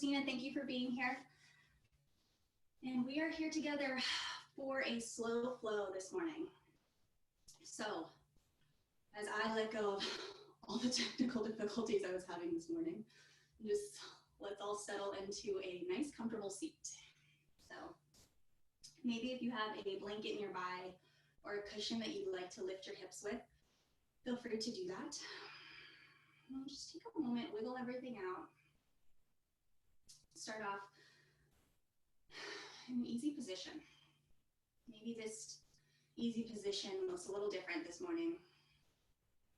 Christina. Thank you for being here. And we are here together for a slow flow this morning. So, as I let go of all the technical difficulties I was having this morning, just let's all settle into a nice, comfortable seat. So, maybe if you have a blanket nearby or a cushion that you'd like to lift your hips with, feel free to do that. And just take a moment, wiggle everything out. Start off in an easy position. Maybe this easy position looks a little different this morning.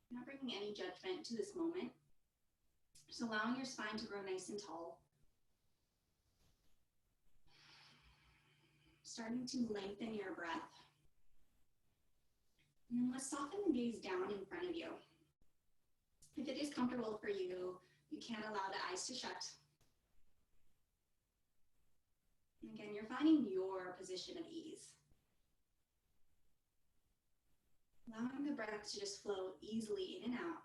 I'm not bringing any judgment to this moment. Just allowing your spine to grow nice and tall. Starting to lengthen your breath. And then let's soften the gaze down in front of you. If it is comfortable for you, you can allow the eyes to shut. And again, you're finding your position of ease. Allowing the breath to just flow easily in and out.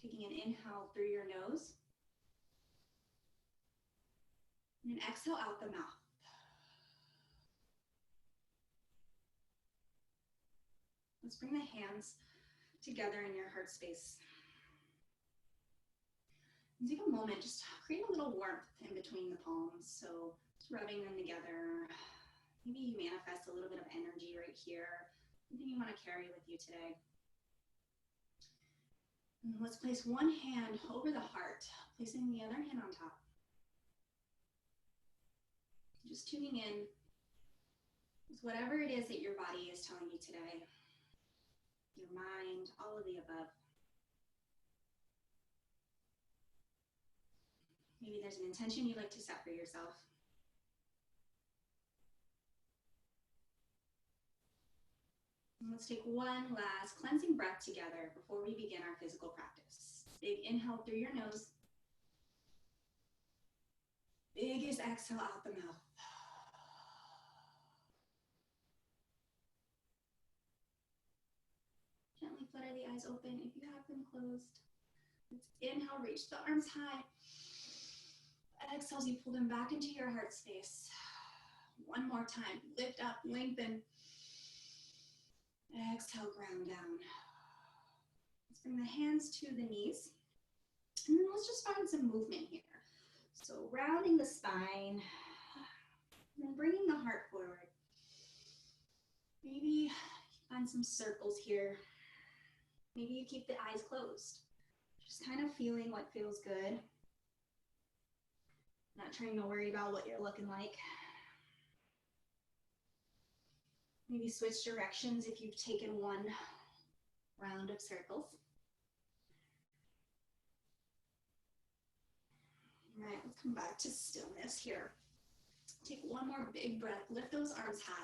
Taking an inhale through your nose. And an exhale out the mouth. Let's bring the hands together in your heart space. And take a moment, just create a little warmth in between the palms. So just rubbing them together. Maybe you manifest a little bit of energy right here. Something you want to carry with you today. And let's place one hand over the heart, placing the other hand on top. Just tuning in with whatever it is that your body is telling you today. Your mind, all of the above. Maybe there's an intention you'd like to set for yourself. And let's take one last cleansing breath together before we begin our physical practice. Big inhale through your nose. Biggest exhale out the mouth. Gently flutter the eyes open if you have them closed. Let's inhale, reach the arms high. Exhale as you pull them back into your heart space. One more time. Lift up, lengthen. Exhale, ground down. Let's bring the hands to the knees. And then let's just find some movement here. So rounding the spine. And then bringing the heart forward. Maybe find some circles here. Maybe you keep the eyes closed. Just kind of feeling what feels good. Not trying to worry about what you're looking like. Maybe switch directions if you've taken one round of circles. All right, let's come back to stillness here. Take one more big breath. Lift those arms high.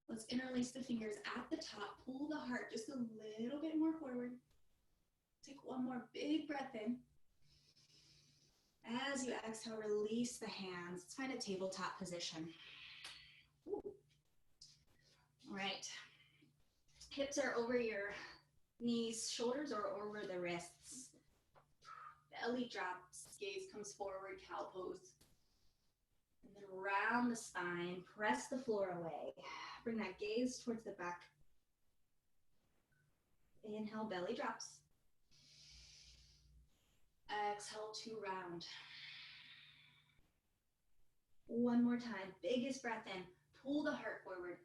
Let's interlace the fingers at the top. Pull the heart just a little bit more forward. Take one more big breath in. As you exhale, release the hands. Let's find a tabletop position. Ooh. All right. Hips are over your knees, shoulders are over the wrists. Belly drops, gaze comes forward, cow pose. And then round the spine, press the floor away. Bring that gaze towards the back. Inhale, belly drops. Exhale to round. One more time, biggest breath in, pull the heart forward.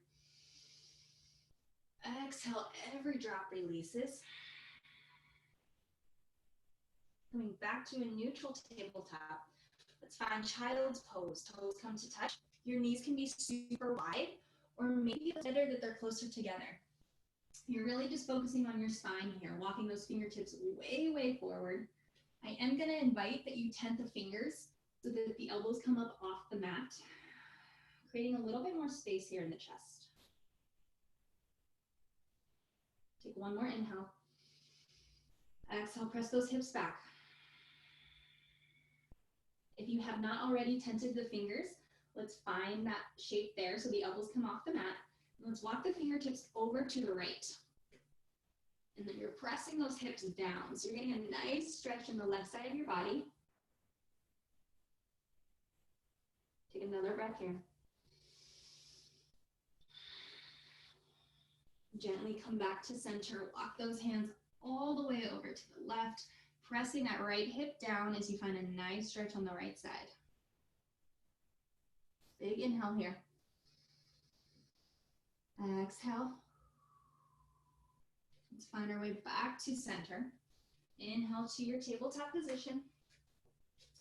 Exhale, every drop releases. Coming back to a neutral tabletop. Let's find child's pose. Toes come to touch. Your knees can be super wide, or maybe it's better that they're closer together. You're really just focusing on your spine here, walking those fingertips way, way forward. I am going to invite that you tent the fingers so that the elbows come up off the mat, creating a little bit more space here in the chest. Take one more inhale. Exhale, press those hips back. If you have not already tented the fingers, let's find that shape there so the elbows come off the mat. And let's walk the fingertips over to the right. And then you're pressing those hips down. So you're getting a nice stretch in the left side of your body. Take another breath here. Gently come back to center. Walk those hands all the way over to the left, pressing that right hip down as you find a nice stretch on the right side. Big inhale here. Exhale. Let's find our way back to center. Inhale to your tabletop position.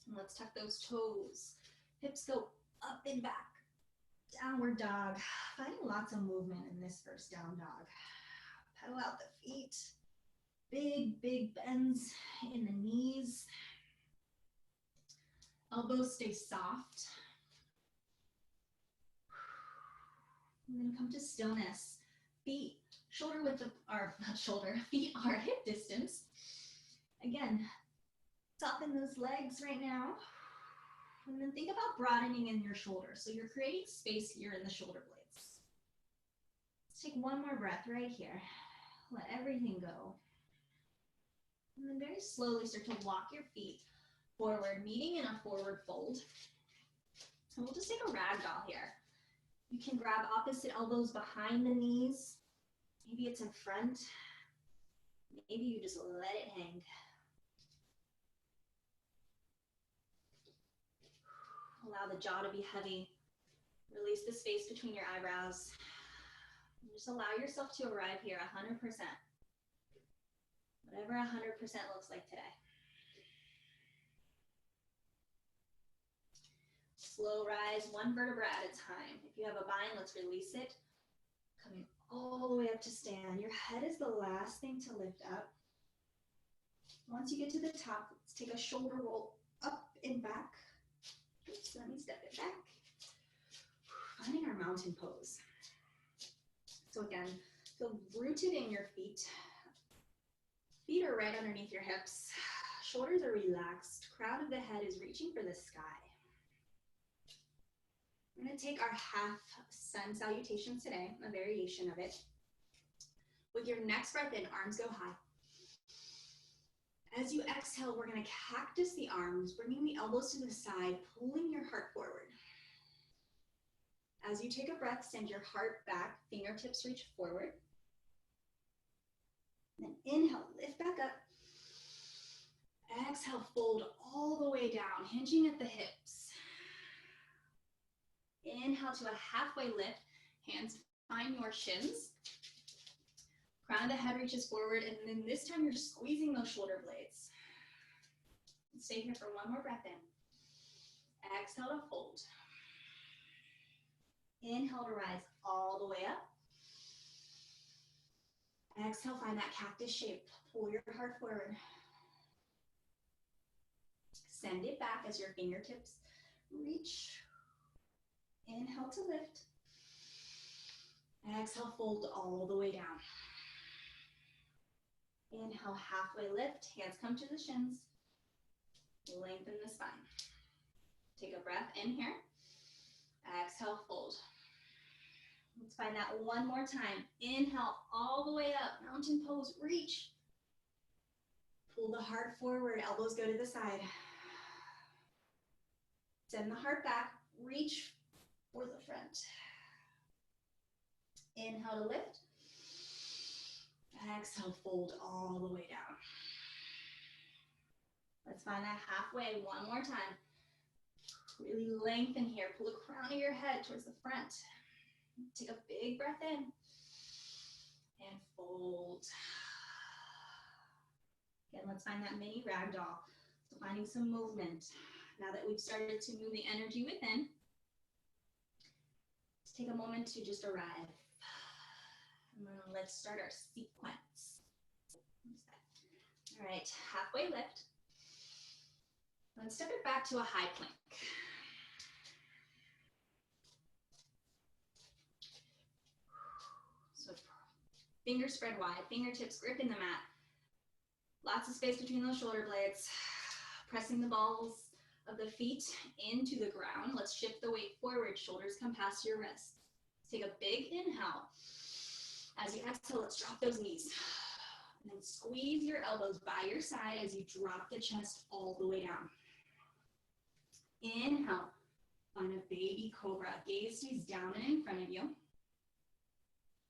And let's tuck those toes. Hips go up and back. Downward dog. Finding lots of movement in this first down dog. Pedal out the feet. Big, big bends in the knees. Elbows stay soft. And then come to stillness. Feet shoulder width, or not shoulder, feet are hip distance. Again, soften those legs right now. And then think about broadening in your shoulders. So you're creating space here in the shoulder blades. Let's take one more breath right here. Let everything go. And then very slowly start to walk your feet forward, meeting in a forward fold. And we'll just take a ragdoll here. You can grab opposite elbows behind the knees. Maybe it's in front. Maybe you just let it hang. Allow the jaw to be heavy. Release the space between your eyebrows. And just allow yourself to arrive here 100%. Whatever 100% looks like today. Slow rise, one vertebra at a time. If you have a bind, let's release it. Coming all the way up to stand. Your head is the last thing to lift up. Once you get to the top, let's take a shoulder roll up and back. Oops, let me step it back. Finding our mountain pose. So again, feel rooted in your feet. Feet are right underneath your hips. Shoulders are relaxed. Crown of the head is reaching for the sky. We're going to take our half sun salutation today, a variation of it. With your next breath in, arms go high. As you exhale, we're going to cactus the arms, bringing the elbows to the side, pulling your heart forward. As you take a breath, send your heart back, fingertips reach forward. Then inhale, lift back up. Exhale, fold all the way down, hinging at the hips. Inhale to a halfway lift, hands find your shins. Crown of the head reaches forward, and then this time you're squeezing those shoulder blades. Stay here for one more breath in. Exhale to fold. Inhale to rise all the way up. Exhale, find that cactus shape. Pull your heart forward. Send it back as your fingertips reach. Inhale to lift. Exhale, fold all the way down. Inhale, halfway lift. Hands come to the shins. Lengthen the spine. Take a breath in here. Exhale, fold. Let's find that one more time. Inhale all the way up. Mountain pose, reach. Pull the heart forward. Elbows go to the side. Send the heart back. Reach for the front. Inhale to lift. Exhale, fold all the way down. Let's find that halfway one more time. Really lengthen here. Pull the crown of your head towards the front. Take a big breath in. And fold. Again, let's find that mini ragdoll. So finding some movement. Now that we've started to move the energy within, let's take a moment to just arrive. And then let's start our sequence. All right, halfway lift. Let's step it back to a high plank. So fingers spread wide, fingertips gripping the mat. Lots of space between those shoulder blades. Pressing the balls of the feet into the ground. Let's shift the weight forward. Shoulders come past your wrists. Take a big inhale. As you exhale, let's drop those knees. And then squeeze your elbows by your side as you drop the chest all the way down. Inhale, find a baby cobra. Gaze stays down and in front of you.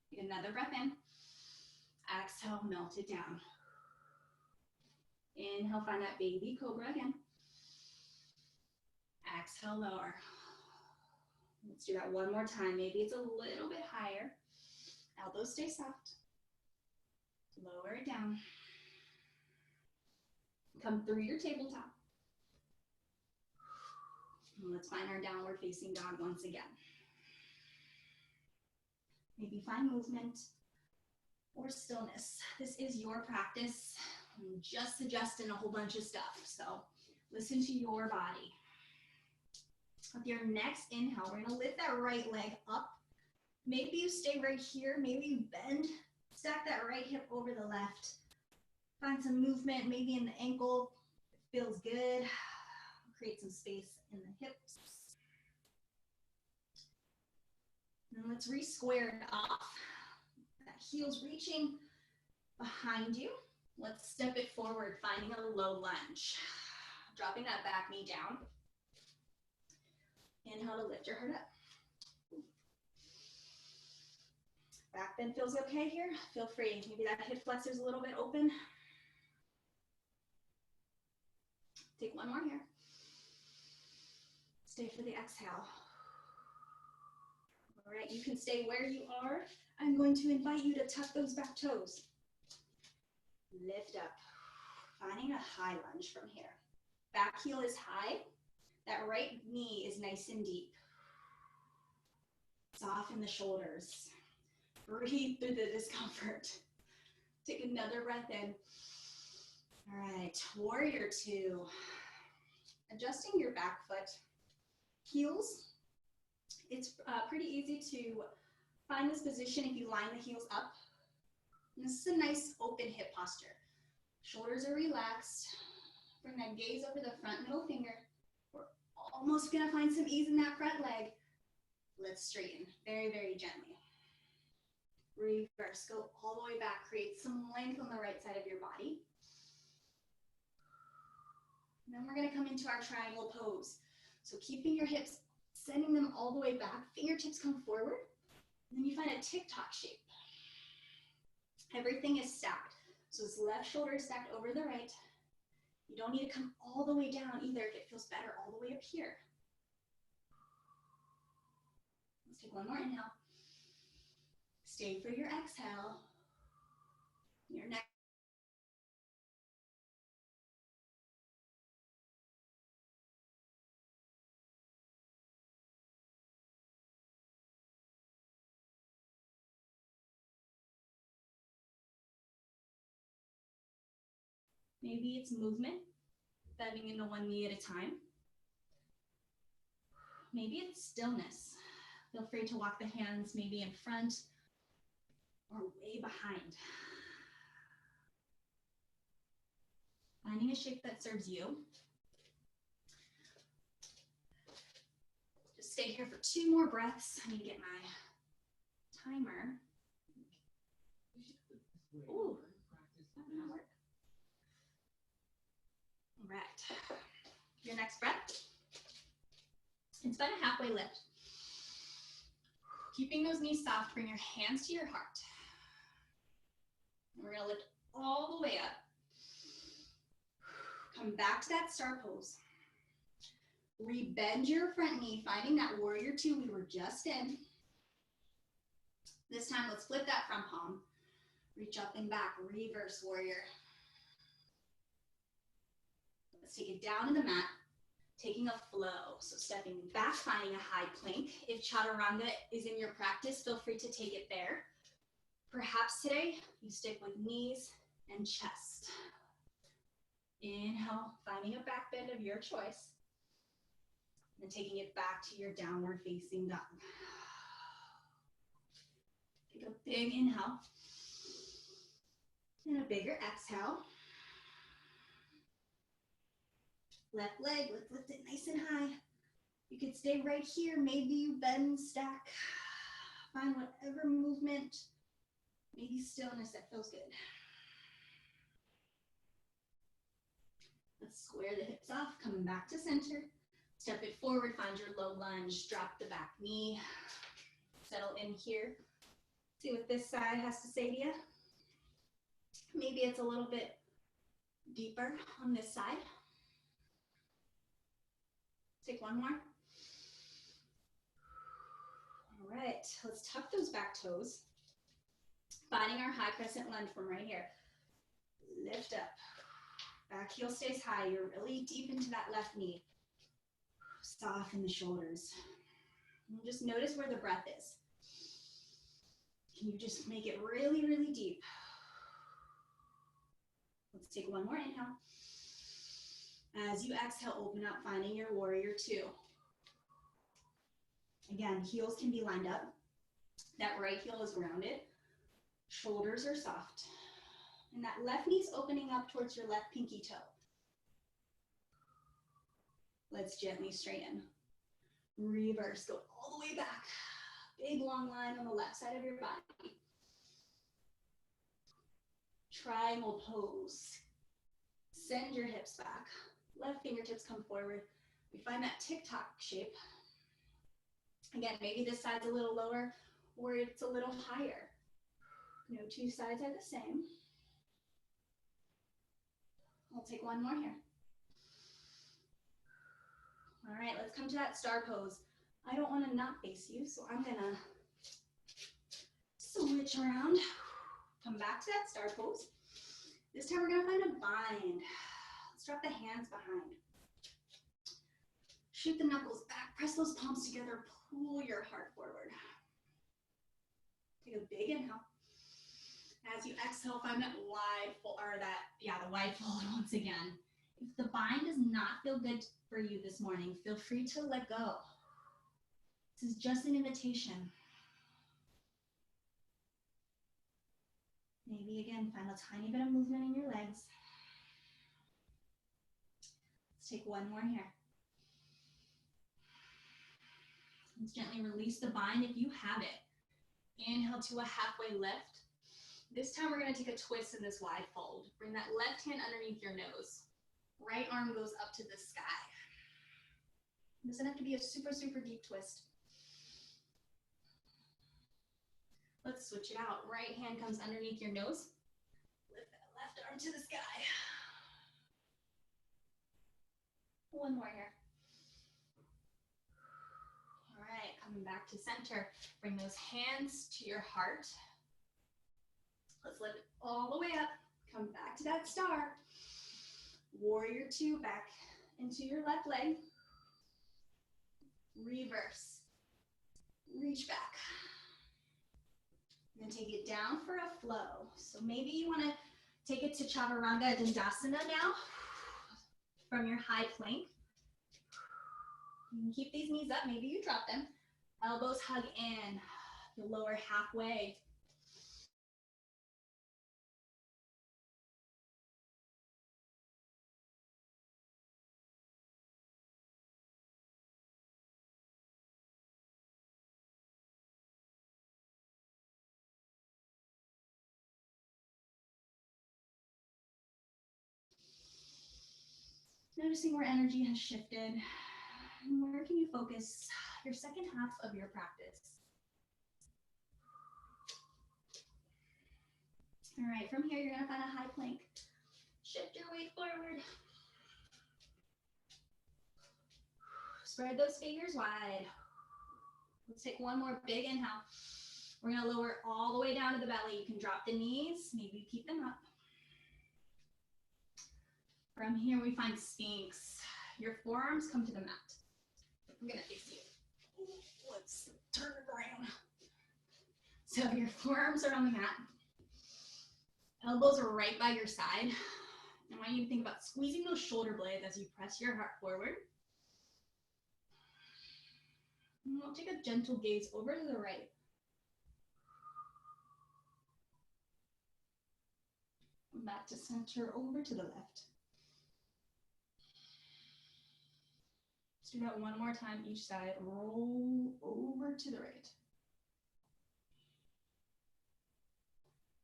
Take another breath in. Exhale, melt it down. Inhale, find that baby cobra again. Exhale, lower. Let's do that one more time. Maybe it's a little bit higher. Elbows stay soft. Lower it down. Come through your tabletop. And let's find our downward facing dog once again. Maybe find movement or stillness. This is your practice. I'm just suggesting a whole bunch of stuff, so listen to your body. With your next inhale, we're gonna lift that right leg up. Maybe you stay right here, maybe you bend, stack that right hip over the left. Find some movement, maybe in the ankle, it feels good. Create some space in the hips. And let's re-square it off. That heel's reaching behind you. Let's step it forward, finding a low lunge. Dropping that back knee down. Inhale to lift your heart up. Back bend feels okay here. Feel free. Maybe that hip flexor is a little bit open. Take one more here. Stay for the exhale. All right, you can stay where you are. I'm going to invite you to tuck those back toes. Lift up. Finding a high lunge from here. Back heel is high. That right knee is nice and deep. Soften the shoulders. Breathe through the discomfort. Take another breath in. All right, warrior two. Adjusting your back foot. Heels. It's pretty easy to find this position if you line the heels up. And this is a nice open hip posture. Shoulders are relaxed. Bring that gaze over the front middle finger. We're almost gonna find some ease in that front leg. Let's straighten very, very gently. Reverse, go all the way back. Create some length on the right side of your body. And then we're gonna come into our triangle pose. So keeping your hips, sending them all the way back, fingertips come forward. And then you find a TikTok shape. Everything is stacked. So this left shoulder is stacked over the right. You don't need to come all the way down either if it feels better all the way up here. Let's take one more inhale. Stay for your exhale. Your next. Maybe it's movement, bending into one knee at a time. Maybe it's stillness. Feel free to walk the hands maybe in front or way behind. Finding a shape that serves you. Just stay here for 2 more breaths. I need to get my timer. Ooh, that did not work. All right, your next breath. It's about a halfway lift. Keeping those knees soft, bring your hands to your heart. And we're gonna lift all the way up. Come back to that star pose. Rebend your front knee, finding that warrior two we were just in. This time, let's flip that front palm. Reach up and back, reverse warrior. Let's take it down to the mat, taking a flow. So stepping back, finding a high plank. If chaturanga is in your practice, feel free to take it there. Perhaps today, you stick with knees and chest. Inhale, finding a back bend of your choice. And taking it back to your downward facing dog. Take a big inhale. And a bigger exhale. Left leg, let's lift it nice and high. You could stay right here. Maybe you bend, stack. Find whatever movement, maybe stillness that feels good. Let's square the hips off, coming back to center. Step it forward, find your low lunge, drop the back knee. Settle in here. See what this side has to say to you. Maybe it's a little bit deeper on this side. Take one more. All right, let's tuck those back toes. Finding our high crescent lunge from right here. Lift up. Back heel stays high. You're really deep into that left knee. Soften the shoulders. And just notice where the breath is. Can you just make it really, really deep? Let's take one more inhale. As you exhale, open up, finding your warrior two. Again, heels can be lined up. That right heel is rounded. Shoulders are soft. And that left knee is opening up towards your left pinky toe. Let's gently straighten. Reverse, go all the way back. Big long line on the left side of your body. Triangle pose. Send your hips back. Left fingertips come forward. We find that TikTok shape. Again, maybe this side's a little lower or it's a little higher. No two sides are the same. I'll take one more here. All right, let's come to that star pose. I don't want to not face you, so I'm gonna switch around. Come back to that star pose. This time we're gonna find a bind. Let's drop the hands behind. Shoot the knuckles back, press those palms together, pull your heart forward. Take a big inhale. As you exhale, find that wide fold, the wide fold once again. If the bind does not feel good for you this morning, feel free to let go. This is just an invitation. Maybe again, find a tiny bit of movement in your legs. Let's take one more here. Let's gently release the bind if you have it. Inhale to a halfway lift. This time we're gonna take a twist in this wide fold. Bring that left hand underneath your nose. Right arm goes up to the sky. It doesn't have to be a super, super deep twist. Let's switch it out. Right hand comes underneath your nose. Lift that left arm to the sky. One more here. All right, coming back to center. Bring those hands to your heart. Let's lift it all the way up. Come back to that star. Warrior two, back into your left leg. Reverse. Reach back. And then take it down for a flow. So maybe you want to take it to Chaturanga Dandasana now from your high plank. You can keep these knees up. Maybe you drop them. Elbows hug in. The lower halfway. Noticing where energy has shifted. And where can you focus your second half of your practice? All right, from here, you're gonna find a high plank. Shift your weight forward. Spread those fingers wide. Let's take one more big inhale. We're gonna lower all the way down to the belly. You can drop the knees, maybe keep them up. From here, we find Sphinx. Your forearms come to the mat. I'm gonna face you. Let's turn it around. So your forearms are on the mat. Elbows are right by your side. I want you to think about squeezing those shoulder blades as you press your heart forward. And we'll take a gentle gaze over to the right. Back to center, over to the left. Let's do that one more time each side. Roll over to the right.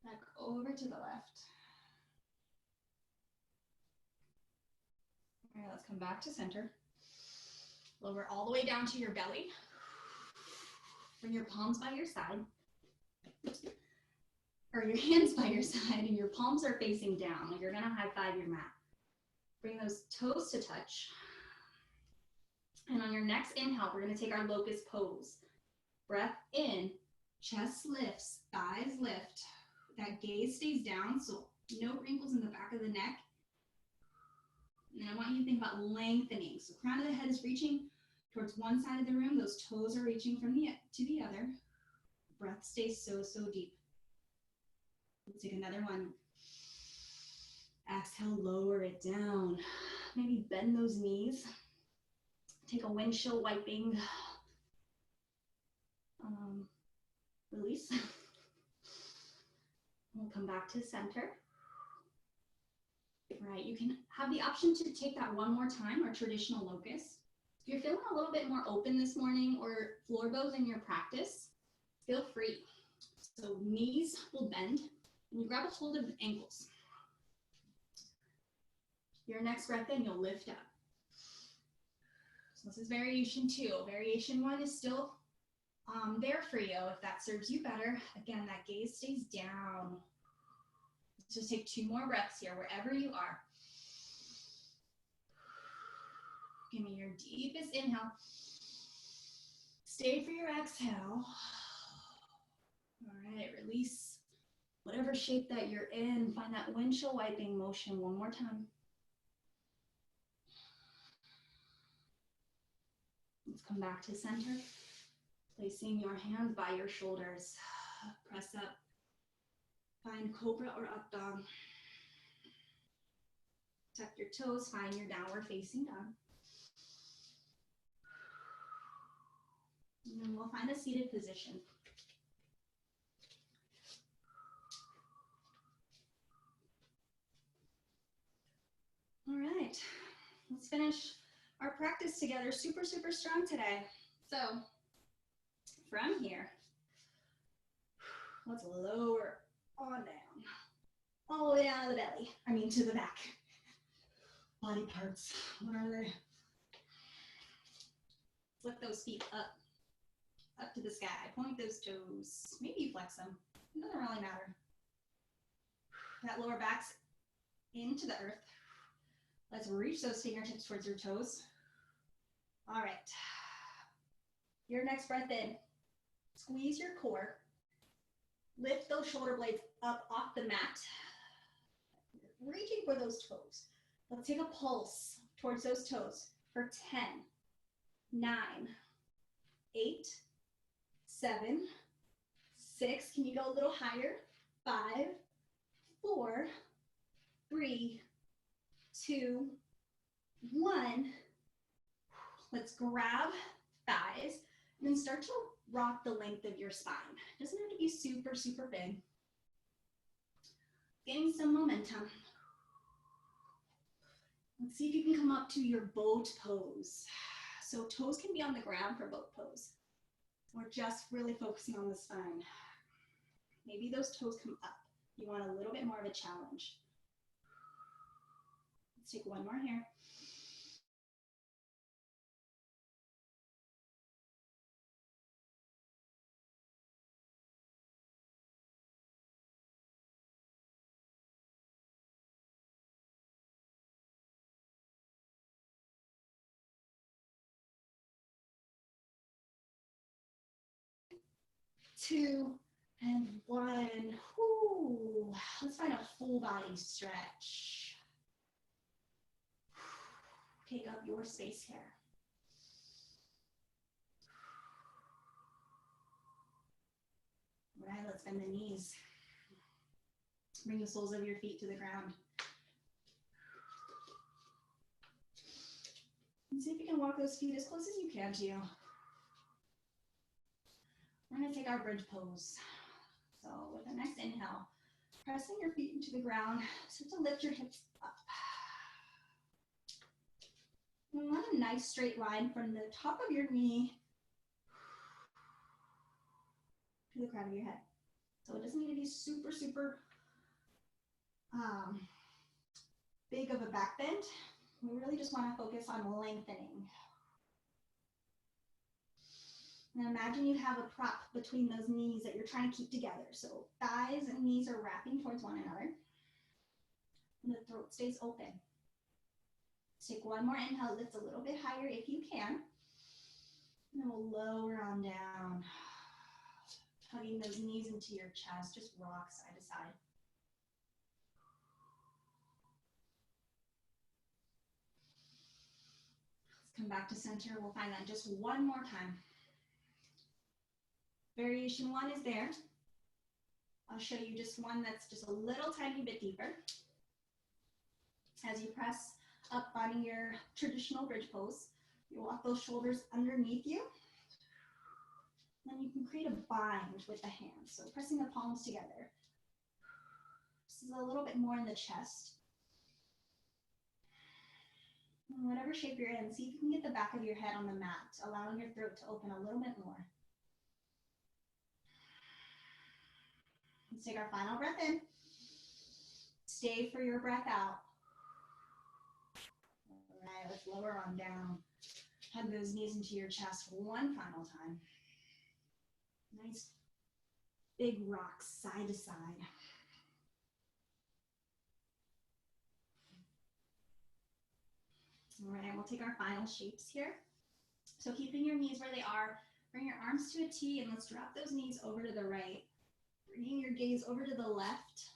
Back over to the left. let's come back to center. Lower all the way down to your belly. Bring your palms by your side. Or your hands by your side, and your palms are facing down. Like you're gonna high five your mat. Bring those toes to touch. And on your next inhale, we're gonna take our locust pose. Breath in, chest lifts, thighs lift. That gaze stays down, so no wrinkles in the back of the neck. And then I want you to think about lengthening. So crown of the head is reaching towards one side of the room. Those toes are reaching from to the other. Breath stays so deep. Let's take another one. Exhale, lower it down. Maybe bend those knees. Take a windshield wiping release. We'll come back to center. All right, you can have the option to take that one more time, our traditional locust. If you're feeling a little bit more open this morning or floor bows in your practice, feel free. So knees will bend and you grab a hold of the ankles. Your next breath in, you'll lift up. So this is variation 2. Variation 1 is still there for you if that serves you better. Again, that gaze stays down. Let's just take 2 more breaths here, wherever you are. Give me your deepest inhale. Stay for your exhale. All right, release whatever shape that you're in. Find that windshield wiping motion one more time. Let's come back to center. Placing your hands by your shoulders. Press up. Find cobra or up dog. Tuck your toes. Find your downward facing dog. And then we'll find a seated position. All right, let's finish our practice together. Super strong today. So from here, let's lower on down, all the way down to the belly. I mean to the back. Body parts, what are they? Lift those feet up to the sky. Point those toes. Maybe you flex them. It doesn't really matter. That lower back's into the earth. Let's reach those fingertips towards your toes. All right. Your next breath in. Squeeze your core. Lift those shoulder blades up off the mat. Reaching for those toes. Let's take a pulse towards those toes for 10, 9, 8, 7, 6. Can you go a little higher? 5, 4, 3, 2, 1. Let's grab thighs and then start to rock the length of your spine. It doesn't have to be super big. Getting some momentum. Let's see if you can come up to your boat pose. So toes can be on the ground for boat pose. We're just really focusing on the spine. Maybe those toes come up. You want a little bit more of a challenge. Let's take one more here. Two, and 1. Whoo. Let's find a full body stretch. Take up your space here. All right, let's bend the knees. Bring the soles of your feet to the ground. And see if you can walk those feet as close as you can to you. We're going to take our bridge pose. So with the next inhale, pressing your feet into the ground, start to lift your hips up. We want a nice straight line from the top of your knee to the crown of your head. So it doesn't need to be super big of a back bend. We really just want to focus on lengthening. And imagine you have a prop between those knees that you're trying to keep together. So thighs and knees are wrapping towards one another. And the throat stays open. Take one more inhale, lift a little bit higher if you can. And then we'll lower on down. Tugging those knees into your chest, just rock side to side. Let's come back to center. We'll find that just one more time. Variation 1 is there. I'll show you just one that's just a little tiny bit deeper. As you press up, finding your traditional bridge pose, you walk those shoulders underneath you. Then you can create a bind with the hands. So pressing the palms together. This is a little bit more in the chest. And whatever shape you're in, see if you can get the back of your head on the mat, allowing your throat to open a little bit more. Let's take our final breath in. Stay for your breath out. All right, let's lower on down. Hug those knees into your chest one final time. Nice big rocks side to side. All right, we'll take our final shapes here. So keeping your knees where they are, bring your arms to a T and let's drop those knees over to the right. Bringing your gaze over to the left.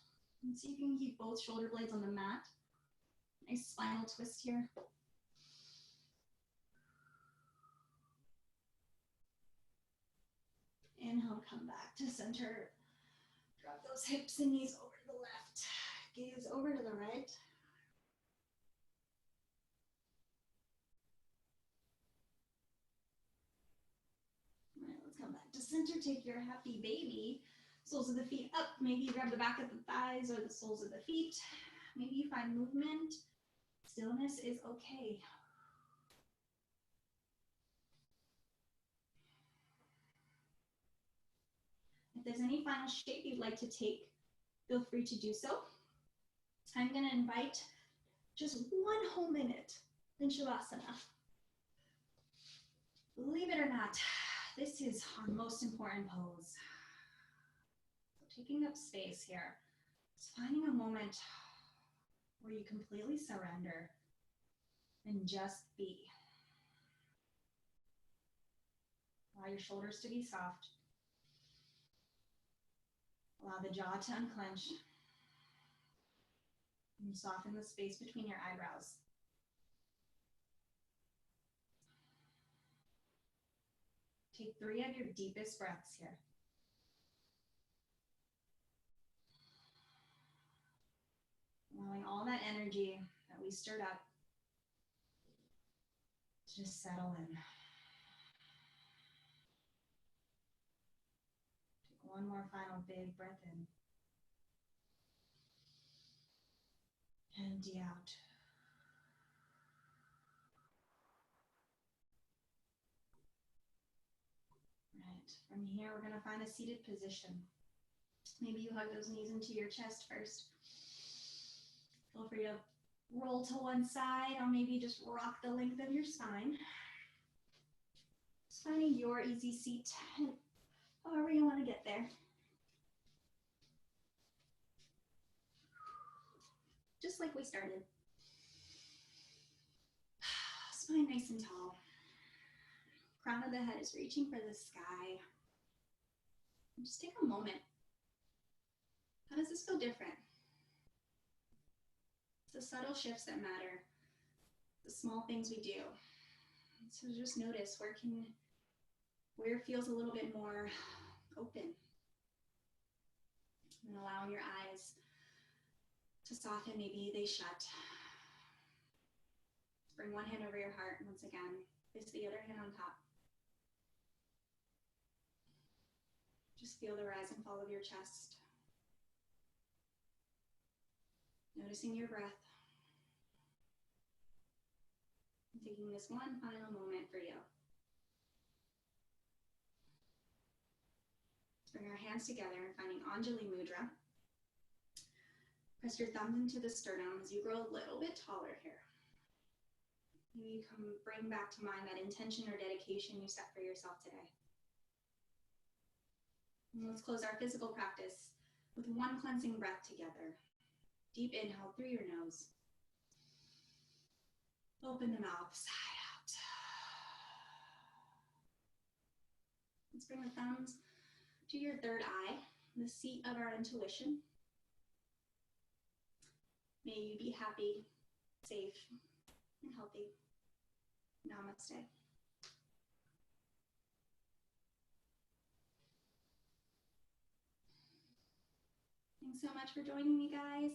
And see if you can keep both shoulder blades on the mat. Nice spinal twist here. Inhale, come back to center. Drop those hips and knees over to the left. Gaze over to the right. All right, let's come back to center. Take your happy baby. Soles of the feet up. Maybe you grab the back of the thighs or the soles of the feet. Maybe you find movement. Stillness is okay. If there's any final shape you'd like to take, feel free to do so. I'm going to invite just one whole minute in Shavasana. Believe it or not, this is our most important pose. So taking up space here, just finding a moment where you completely surrender and just be. Allow your shoulders to be soft. Allow the jaw to unclench. And soften the space between your eyebrows. Take 3 of your deepest breaths here. Allowing all that energy that we stirred up to just settle in. Take one more final big breath in. Empty out. Right, from here we're going to find a seated position. Maybe you hug those knees into your chest first. Feel free to roll to one side or maybe just rock the length of your spine. Just finding your easy seat, however you want to get there. Just like we started. Spine nice and tall. Crown of the head is reaching for the sky. And just take a moment. How does this feel different? It's the subtle shifts that matter, the small things we do. So just notice where it feels a little bit more open. And allowing your eyes to soften, maybe they shut. Bring one hand over your heart, and once again, place the other hand on top. Just feel the rise and fall of your chest. Noticing your breath. And taking this one final moment for you. Let's bring our hands together and finding Anjali Mudra. Press your thumbs into the sternum as you grow a little bit taller here. Maybe you can bring back to mind that intention or dedication you set for yourself today. And let's close our physical practice with one cleansing breath together. Deep inhale through your nose. Open the mouth, sigh out. Let's bring the thumbs to your third eye, the seat of our intuition. May you be happy, safe, and healthy. Namaste. Thanks so much for joining me, guys.